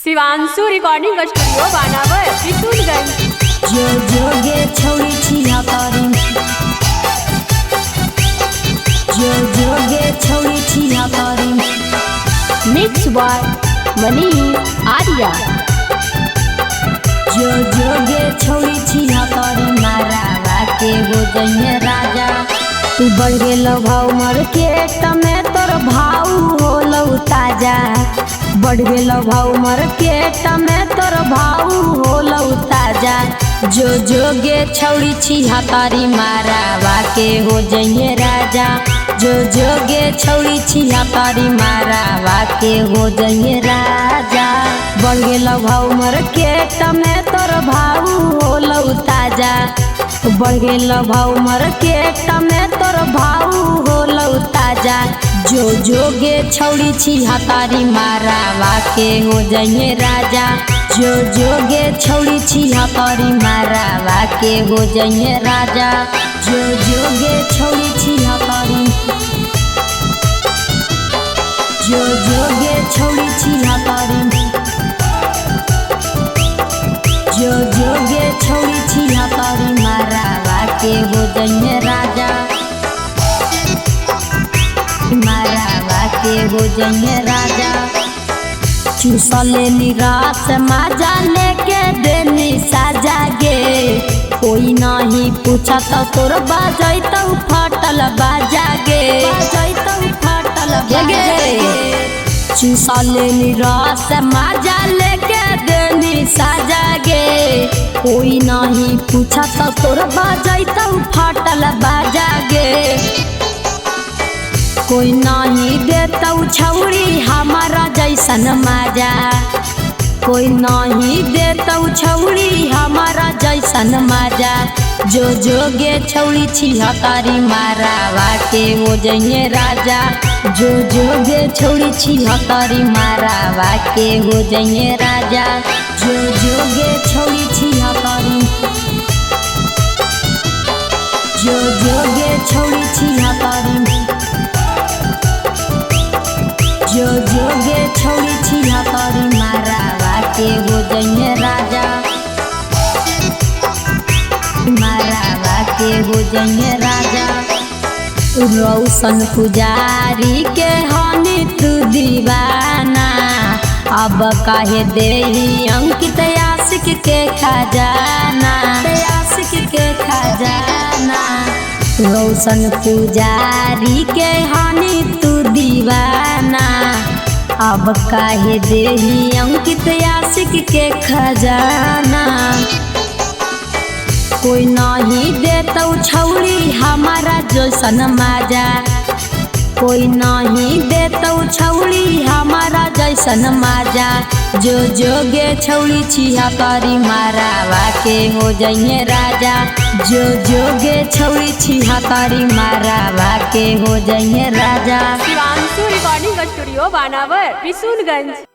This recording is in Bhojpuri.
शिवांशु रिकॉर्डिंग स्टूडियो बानावर किशोरगंज। जो जोगे छौड़ी छिया तारी, जो जोगे छौड़ी छिया तारी। मिक्स बाय मनी आर्या। जो जोगे छौड़ी छिया तारी, मारा के हो जइए राजा। तू बढ़ गेल भाव मार्केट में, तोर भाव होलौ ताजा। बढ़ गेल भाव मार्केट में, तोर भाव होलौ ताजा। जो जोगे छौड़ी छिया तारी, मारा के हो जइए राजा। जो जोगे छौड़ी छिया तारी, मारा के हो जइए राजा। बढ़ गेल भाव मार्केट में, तोर भाव होलौ ताजा। बढ़ गेल भाव मार्केट में, तोर भाव होलौ ताजा। जो जोगे छौड़ी छिया तारी, मारा के हो जइए राजा। जो जोगे छौड़ी छिया तारी, मारा के हो जइए राजा। जो जोगे छौड़ी छिया तारी, जो जोगे छौड़ी छिया तारी। जो जोगे छौड़ी छिया तारी, मारा के हो जइए राजा। मारा के हो जइए राजा। चूसा लेनी रात माजा, लेके देनी साजा गे। कोई नहीं पूछा तो तोर बाजैतौ फटल बाजा गे। बाजैतौ फटल गे। चूसा लेनी रात माजा, लेके देनी साजा गे। कोई नहीं पूछा तो तोर बाजैतौ फटल बाजा गे। कोई नहीं देतौ छौड़ी हमारा जैसन माजा। कोई नहीं देतौ छौड़ी हमारा जैसन माजा। जो जोगे छौड़ी छिया तारी, मारा के हो जइए राजा। जो जोगे छौड़ी छिया तारी, मारा के हो जइए राजा। जो जोगे छौड़ी छिया तारी, जो जोगे छौड़ी छिया तारी। जो जोगे छौड़ी छिया तारी, मारा के हो जइए राजा। मारा के हो जइए राजा। रौशन पुजारी के हनी तू दीवाना, अब काहे देही अंकित आशिक के खजाना। आशिक के खजाना। रौशन पुजारी के हनी तू दीवाना, अब काहे देही अंकित आशिक के खजाना। कोई नहीं देतौ छौड़ी हमारा जैसन माजा। कोई नहीं देतौ छौड़ी हमारा जैसन माजा। जो जोगे छौड़ी छिया तारी, मारा के हो जइए राजा। जो जोगे छौड़ी छिया तारी, मारा के हो जइए राजा। शिवांशु रिकॉर्डिंग स्टूडियो बानावर किशोरगंज।